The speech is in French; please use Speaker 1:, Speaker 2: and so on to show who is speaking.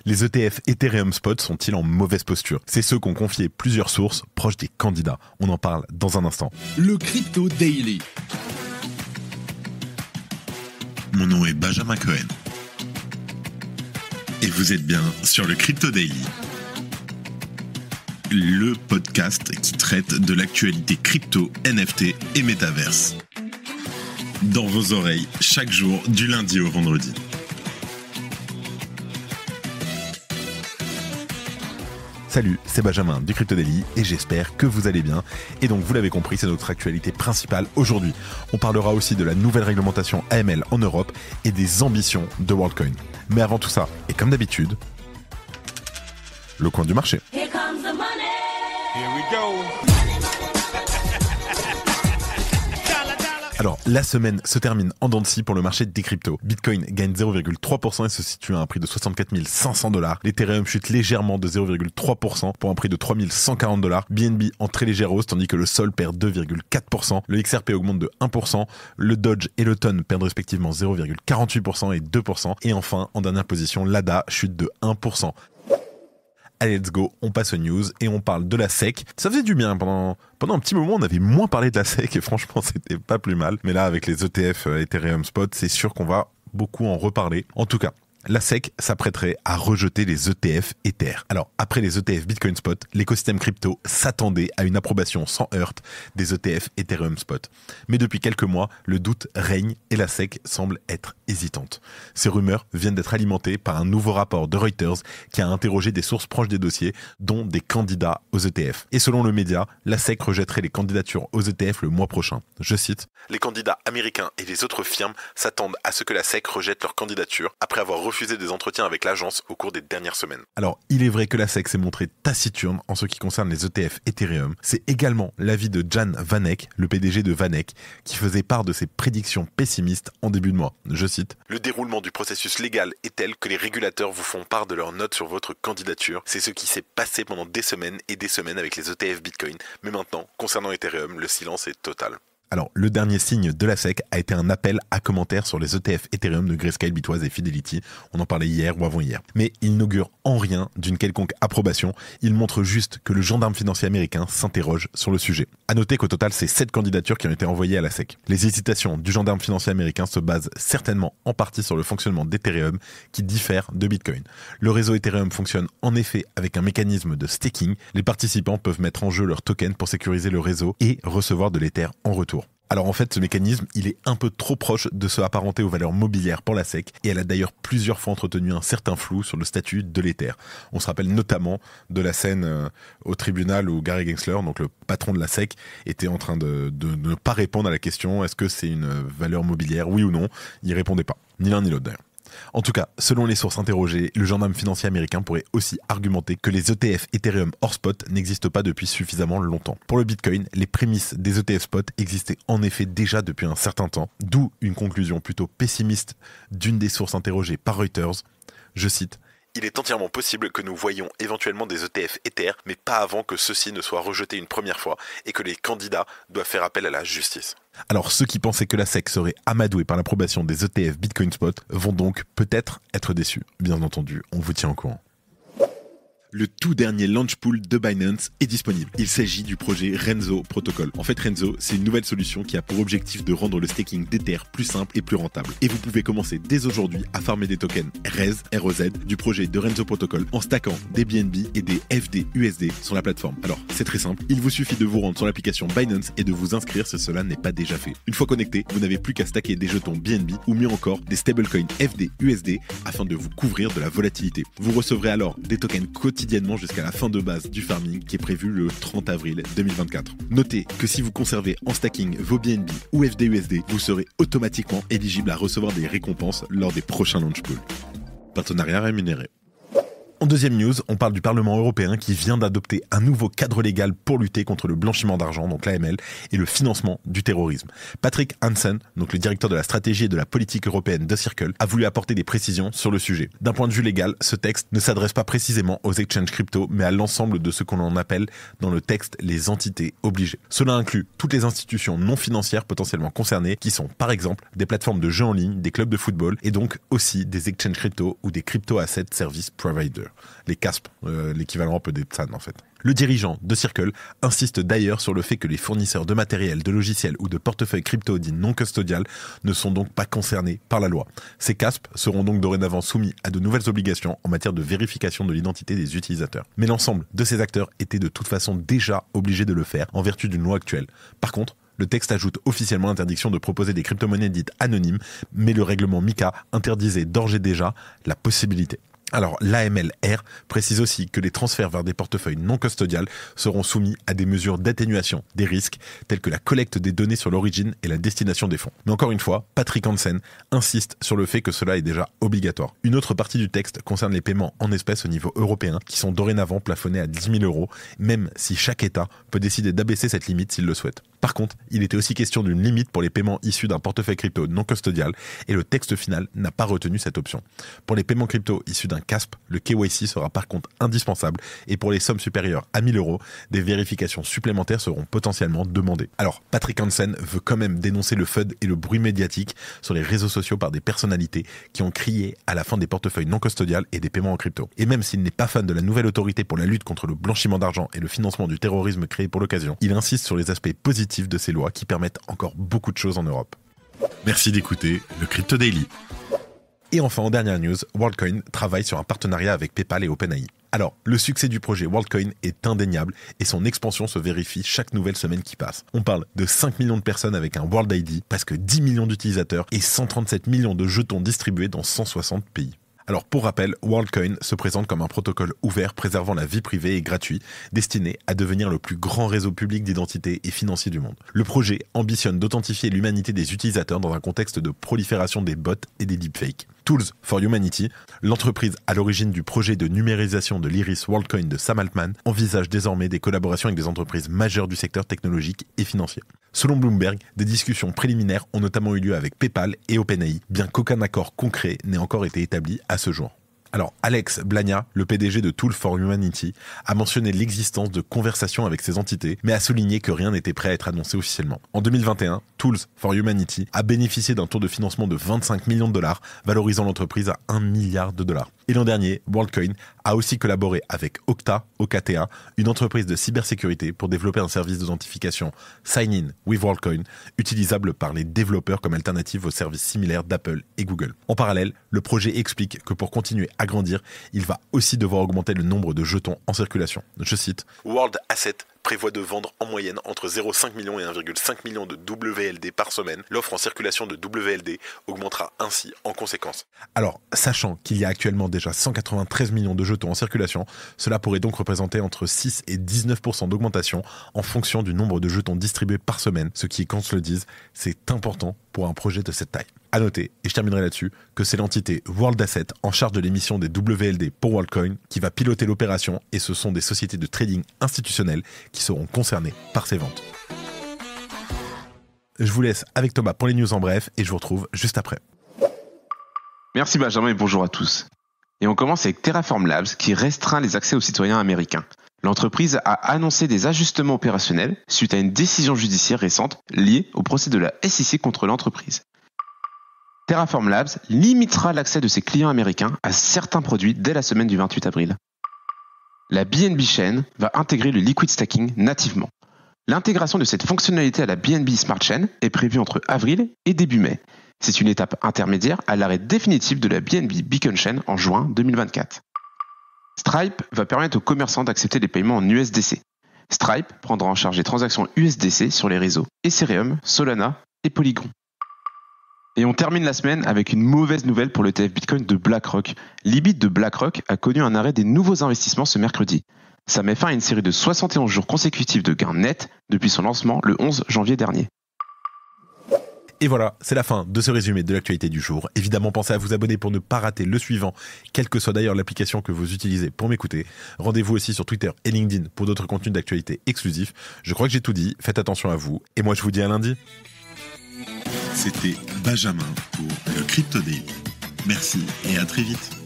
Speaker 1: Les ETF Ethereum Spot sont-ils en mauvaise posture? C'est ceux qu'ont confié plusieurs sources proches des candidats. On en parle dans un instant.
Speaker 2: Le Crypto Daily.
Speaker 3: Mon nom est Benjamin Cohen. Et vous êtes bien sur le Crypto Daily. Le podcast qui traite de l'actualité crypto, NFT et métaverse. Dans vos oreilles, chaque jour, du lundi au vendredi.
Speaker 1: Salut, c'est Benjamin du Crypto Daily et j'espère que vous allez bien. Et donc vous l'avez compris, c'est notre actualité principale aujourd'hui. On parlera aussi de la nouvelle réglementation AML en Europe et des ambitions de WorldCoin. Mais avant tout ça, et comme d'habitude, le coin du marché.
Speaker 4: Here comes the money.
Speaker 5: Here we go.
Speaker 1: Alors, la semaine se termine en dents de scie pour le marché des cryptos. Bitcoin gagne 0,3% et se situe à un prix de 64 500 $. L'Ethereum chute légèrement de 0,3% pour un prix de 3 140 $. BNB en très légère hausse tandis que le Sol perd 2,4%. Le XRP augmente de 1%. Le Doge et le Ton perdent respectivement 0,48% et 2%. Et enfin, en dernière position, l'ADA chute de 1%. Allez, let's go, on passe aux news et on parle de la SEC. Ça faisait du bien pendant un petit moment, on avait moins parlé de la SEC et franchement, c'était pas plus mal. Mais là, avec les ETF Ethereum Spot, c'est sûr qu'on va beaucoup en reparler. En tout cas, la SEC s'apprêterait à rejeter les ETF Ether. Alors, après les ETF Bitcoin Spot, l'écosystème crypto s'attendait à une approbation sans heurte des ETF Ethereum Spot. Mais depuis quelques mois, le doute règne et la SEC semble être hésitante. Ces rumeurs viennent d'être alimentées par un nouveau rapport de Reuters qui a interrogé des sources proches des dossiers, dont des candidats aux ETF. Et selon le média, la SEC rejetterait les candidatures aux ETF le mois prochain. Je cite, « Les candidats américains et les autres firmes s'attendent à ce que la SEC rejette leur candidature après avoir refusé des entretiens avec l'agence au cours des dernières semaines. » Alors, il est vrai que la SEC s'est montrée taciturne en ce qui concerne les ETF Ethereum. C'est également l'avis de Jan Vanek, le PDG de Vanek, qui faisait part de ses prédictions pessimistes en début de mois. Je cite, « Le déroulement du processus légal est tel que les régulateurs vous font part de leurs notes sur votre candidature. C'est ce qui s'est passé pendant des semaines et des semaines avec les ETF Bitcoin. Mais maintenant, concernant Ethereum, le silence est total. » Alors, le dernier signe de la SEC a été un appel à commentaires sur les ETF Ethereum de Grayscale, Bitwise et Fidelity. On en parlait hier ou avant-hier. Mais il n'augure en rien d'une quelconque approbation. Il montre juste que le gendarme financier américain s'interroge sur le sujet. À noter qu'au total, c'est 7 candidatures qui ont été envoyées à la SEC. Les hésitations du gendarme financier américain se basent certainement en partie sur le fonctionnement d'Ethereum qui diffère de Bitcoin. Le réseau Ethereum fonctionne en effet avec un mécanisme de staking. Les participants peuvent mettre en jeu leurs tokens pour sécuriser le réseau et recevoir de l'Ether en retour. Alors en fait, ce mécanisme, il est un peu trop proche de se apparenter aux valeurs mobilières pour la SEC et elle a d'ailleurs plusieurs fois entretenu un certain flou sur le statut de l'Ether. On se rappelle notamment de la scène au tribunal où Gary Gensler, donc le patron de la SEC, était en train de ne pas répondre à la question est-ce que c'est une valeur mobilière, oui ou non. Il répondait pas, ni l'un ni l'autre d'ailleurs. En tout cas, selon les sources interrogées, le gendarme financier américain pourrait aussi argumenter que les ETF Ethereum hors spot n'existent pas depuis suffisamment longtemps. Pour le Bitcoin, les prémices des ETF spot existaient en effet déjà depuis un certain temps, d'où une conclusion plutôt pessimiste d'une des sources interrogées par Reuters. Je cite, « Il est entièrement possible que nous voyions éventuellement des ETF Ether, mais pas avant que ceux-ci ne soient rejetés une première fois et que les candidats doivent faire appel à la justice. » Alors ceux qui pensaient que la SEC serait amadouée par l'approbation des ETF Bitcoin Spot vont donc peut-être être déçus. Bien entendu, on vous tient au courant. Le tout dernier launch pool de Binance est disponible. Il s'agit du projet Renzo Protocol. En fait, Renzo, c'est une nouvelle solution qui a pour objectif de rendre le staking d'Ether plus simple et plus rentable. Et vous pouvez commencer dès aujourd'hui à farmer des tokens REZ du projet de Renzo Protocol en stackant des BNB et des FDUSD sur la plateforme. Alors, c'est très simple. Il vous suffit de vous rendre sur l'application Binance et de vous inscrire si cela n'est pas déjà fait. Une fois connecté, vous n'avez plus qu'à stacker des jetons BNB ou mieux encore des stablecoins FDUSD afin de vous couvrir de la volatilité. Vous recevrez alors des tokens quotidiennement jusqu'à la fin de base du farming qui est prévu le 30 avril 2024. Notez que si vous conservez en stacking vos BNB ou FDUSD, vous serez automatiquement éligible à recevoir des récompenses lors des prochains launch pools. Partenariat rémunéré. En deuxième news, on parle du Parlement européen qui vient d'adopter un nouveau cadre légal pour lutter contre le blanchiment d'argent, donc l'AML, et le financement du terrorisme. Patrick Hansen, donc le directeur de la stratégie et de la politique européenne de Circle, a voulu apporter des précisions sur le sujet. D'un point de vue légal, ce texte ne s'adresse pas précisément aux exchanges crypto, mais à l'ensemble de ce qu'on en appelle dans le texte les entités obligées. Cela inclut toutes les institutions non financières potentiellement concernées, qui sont par exemple des plateformes de jeux en ligne, des clubs de football, et donc aussi des exchanges crypto ou des crypto asset service providers. Les CASP, l'équivalent un peu des PSAN en fait. Le dirigeant de Circle insiste d'ailleurs sur le fait que les fournisseurs de matériel, de logiciels ou de portefeuilles crypto dits non custodial ne sont donc pas concernés par la loi. Ces CASP seront donc dorénavant soumis à de nouvelles obligations en matière de vérification de l'identité des utilisateurs. Mais l'ensemble de ces acteurs étaient de toute façon déjà obligés de le faire en vertu d'une loi actuelle. Par contre, le texte ajoute officiellement l'interdiction de proposer des crypto-monnaies dites anonymes, mais le règlement MiCA interdisait d'ores et déjà la possibilité. Alors, l'AMLR précise aussi que les transferts vers des portefeuilles non custodiales seront soumis à des mesures d'atténuation des risques, telles que la collecte des données sur l'origine et la destination des fonds. Mais encore une fois, Patrick Hansen insiste sur le fait que cela est déjà obligatoire. Une autre partie du texte concerne les paiements en espèces au niveau européen, qui sont dorénavant plafonnés à 10 000 €, même si chaque État peut décider d'abaisser cette limite s'il le souhaite. Par contre, il était aussi question d'une limite pour les paiements issus d'un portefeuille crypto non custodial, et le texte final n'a pas retenu cette option. Pour les paiements crypto issus d'un CASP, le KYC sera par contre indispensable, et pour les sommes supérieures à 1 000 €, des vérifications supplémentaires seront potentiellement demandées. Alors, Patrick Hansen veut quand même dénoncer le FUD et le bruit médiatique sur les réseaux sociaux par des personnalités qui ont crié à la fin des portefeuilles non custodiales et des paiements en crypto. Et même s'il n'est pas fan de la nouvelle autorité pour la lutte contre le blanchiment d'argent et le financement du terrorisme créé pour l'occasion, il insiste sur les aspects positifs de ces lois qui permettent encore beaucoup de choses en Europe.
Speaker 3: Merci d'écouter le Crypto Daily.
Speaker 1: Et enfin, en dernière news, WorldCoin travaille sur un partenariat avec PayPal et OpenAI. Alors, le succès du projet WorldCoin est indéniable et son expansion se vérifie chaque nouvelle semaine qui passe. On parle de 5 millions de personnes avec un World ID, presque 10 millions d'utilisateurs et 137 millions de jetons distribués dans 160 pays. Alors pour rappel, WorldCoin se présente comme un protocole ouvert préservant la vie privée et gratuit, destiné à devenir le plus grand réseau public d'identité et financier du monde. Le projet ambitionne d'authentifier l'humanité des utilisateurs dans un contexte de prolifération des bots et des deepfakes. Tools for Humanity, l'entreprise à l'origine du projet de numérisation de l'iris WorldCoin de Sam Altman, envisage désormais des collaborations avec des entreprises majeures du secteur technologique et financier. Selon Bloomberg, des discussions préliminaires ont notamment eu lieu avec PayPal et OpenAI, bien qu'aucun accord concret n'ait encore été établi à ce jour. Alors, Alex Blania, le PDG de Tools for Humanity, a mentionné l'existence de conversations avec ces entités, mais a souligné que rien n'était prêt à être annoncé officiellement. En 2021, Tools for Humanity a bénéficié d'un tour de financement de 25 millions de dollars, valorisant l'entreprise à 1 milliard de dollars. Et l'an dernier, WorldCoin a aussi collaboré avec Okta, OKTA, une entreprise de cybersécurité pour développer un service d'authentification Sign-in with WorldCoin, utilisable par les développeurs comme alternative aux services similaires d'Apple et Google. En parallèle, le projet explique que pour continuer à grandir, il va aussi devoir augmenter le nombre de jetons en circulation. Je cite, World Asset prévoit de vendre en moyenne entre 0,5 million et 1,5 million de WLD par semaine. L'offre en circulation de WLD augmentera ainsi en conséquence. Alors, sachant qu'il y a actuellement déjà 193 millions de jetons en circulation, cela pourrait donc représenter entre 6 et 19% d'augmentation en fonction du nombre de jetons distribués par semaine, ce qui, qu'on se le dise, c'est important pour un projet de cette taille. À noter, et je terminerai là-dessus, que c'est l'entité World Asset en charge de l'émission des WLD pour WorldCoin qui va piloter l'opération, et ce sont des sociétés de trading institutionnelles qui seront concernées par ces ventes. Je vous laisse avec Thomas pour les news en bref et je vous retrouve juste après.
Speaker 4: Merci Benjamin et bonjour à tous. Et on commence avec Terraform Labs qui restreint les accès aux citoyens américains. L'entreprise a annoncé des ajustements opérationnels suite à une décision judiciaire récente liée au procès de la SEC contre l'entreprise. Terraform Labs limitera l'accès de ses clients américains à certains produits dès la semaine du 28 avril. La BNB Chain va intégrer le liquid stacking nativement. L'intégration de cette fonctionnalité à la BNB Smart Chain est prévue entre avril et début mai. C'est une étape intermédiaire à l'arrêt définitif de la BNB Beacon Chain en juin 2024. Stripe va permettre aux commerçants d'accepter les paiements en USDC. Stripe prendra en charge les transactions USDC sur les réseaux Ethereum, Solana et Polygon. Et on termine la semaine avec une mauvaise nouvelle pour l'ETF Bitcoin de BlackRock. l'IBIT de BlackRock a connu un arrêt des nouveaux investissements ce mercredi. Ça met fin à une série de 71 jours consécutifs de gains nets depuis son lancement le 11 janvier dernier.
Speaker 1: Et voilà, c'est la fin de ce résumé de l'actualité du jour. Évidemment, pensez à vous abonner pour ne pas rater le suivant, quelle que soit d'ailleurs l'application que vous utilisez pour m'écouter. Rendez-vous aussi sur Twitter et LinkedIn pour d'autres contenus d'actualité exclusifs. Je crois que j'ai tout dit, faites attention à vous, et moi je vous dis à lundi.
Speaker 3: C'était Benjamin pour le Crypto Daily. Merci et à très vite.